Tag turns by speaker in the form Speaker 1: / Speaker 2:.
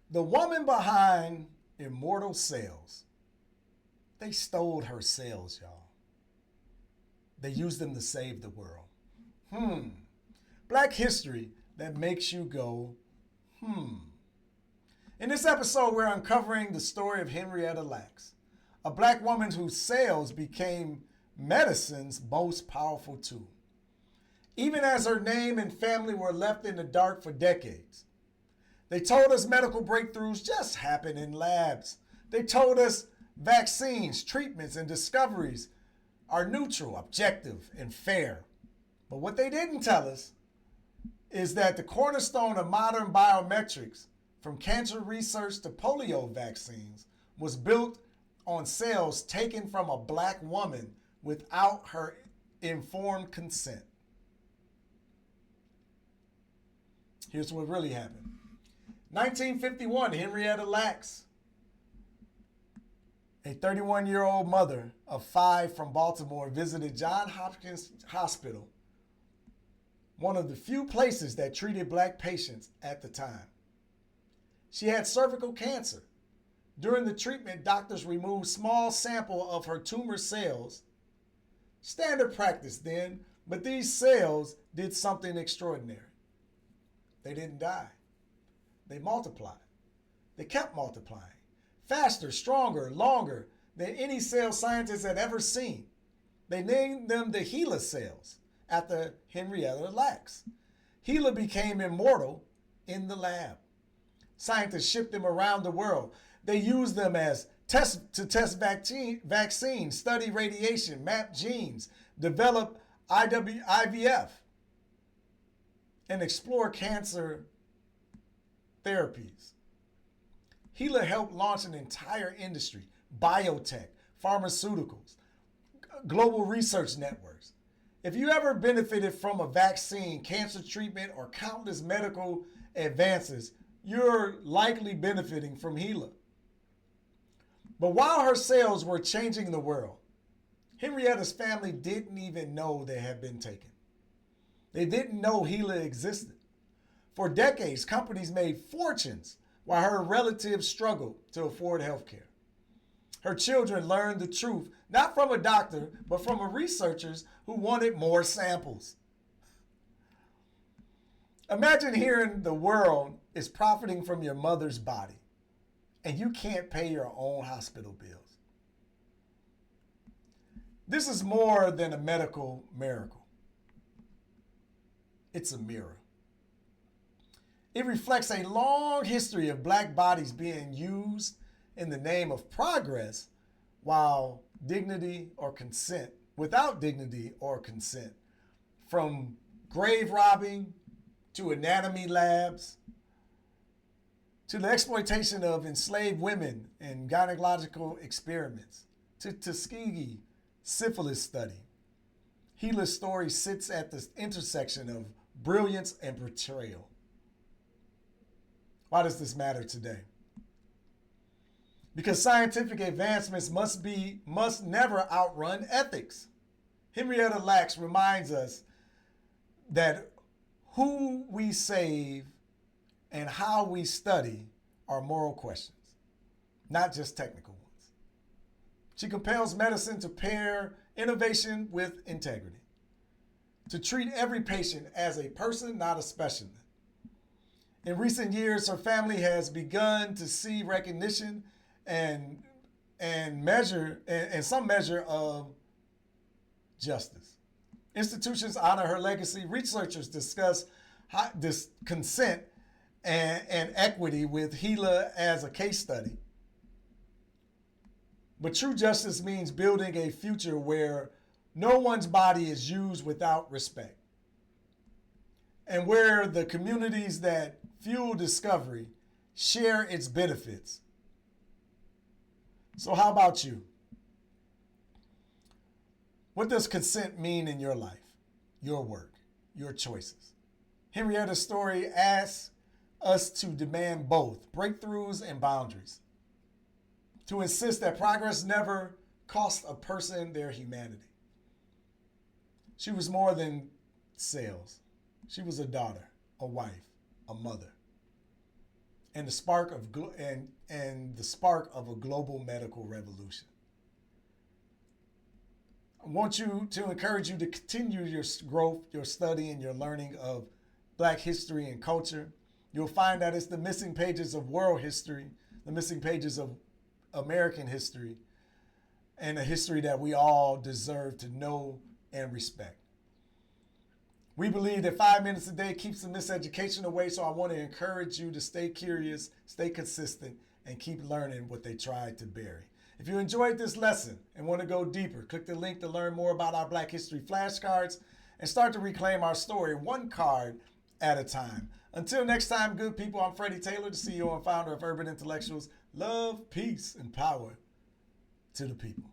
Speaker 1: The woman behind Immortal cells, they stole her cells, y'all. They used them to save the world. Black history that makes you go, In this episode, we're uncovering the story of Henrietta Lacks, a black woman whose cells became medicine's most powerful tool. Even as her name and family were left in the dark for decades. They told us medical breakthroughs just happen in labs. They told us vaccines, treatments, and discoveries are neutral, objective, and fair. But what they didn't tell us is that the cornerstone of modern biometrics, from cancer research to polio vaccines, was built on cells taken from a black woman without her informed consent. Here's what really happened. 1951, Henrietta Lacks, a 31-year-old mother of 5 from Baltimore, visited Johns Hopkins Hospital, one of the few places that treated black patients at the time. She had cervical cancer. During the treatment, doctors removed small sample of her tumor cells. Standard practice then, but these cells did something extraordinary. They didn't die. They multiplied. They kept multiplying. Faster, stronger, longer than any cell scientist had ever seen. They named them the HeLa cells after Henrietta Lacks. HeLa became immortal in the lab. Scientists shipped them around the world. They used them as to test vaccines, study radiation, map genes, develop IVF, and explore cancer therapies. HeLa helped launch an entire industry, biotech, pharmaceuticals, global research networks. If you ever benefited from a vaccine, cancer treatment, or countless medical advances, you're likely benefiting from HeLa. But while her cells were changing the world, Henrietta's family didn't even know they had been taken. They didn't know HeLa existed. For decades, companies made fortunes while her relatives struggled to afford health care. Her children learned the truth, not from a doctor, but from researchers who wanted more samples. Imagine hearing the world is profiting from your mother's body, and you can't pay your own hospital bills. This is more than a medical miracle. It's a mirror. It reflects a long history of black bodies being used in the name of progress without dignity or consent, from grave robbing to anatomy labs to the exploitation of enslaved women in gynecological experiments to Tuskegee syphilis study. HeLa's story sits at the intersection of brilliance and betrayal. Why does this matter today? Because scientific advancements must never outrun ethics. Henrietta Lacks reminds us that who we save and how we study are moral questions, not just technical ones. She compels medicine to pair innovation with integrity, to treat every patient as a person, not a specimen. In recent years, her family has begun to see recognition and some measure of justice. Institutions honor her legacy. Researchers discuss this consent and equity with HeLa as a case study. But true justice means building a future where no one's body is used without respect, and where the communities that fuel discovery share its benefits. So how about you? What does consent mean in your life, your work, your choices? Henrietta's story asks us to demand both breakthroughs and boundaries, to insist that progress never costs a person their humanity. She was more than cells. She was a daughter, a wife, a mother. and the spark of and the spark of a global medical revolution. I want to encourage you to continue your growth, your study, and your learning of Black history and culture. You'll find that it's the missing pages of world history, the missing pages of American history, and a history that we all deserve to know and respect. We believe that 5 minutes a day keeps the miseducation away, so I want to encourage you to stay curious, stay consistent, and keep learning what they tried to bury. If you enjoyed this lesson and want to go deeper, click the link to learn more about our Black History flashcards and start to reclaim our story one card at a time. Until next time, good people, I'm Freddie Taylor, the CEO and founder of Urban Intellectuals. Love, peace, and power to the people.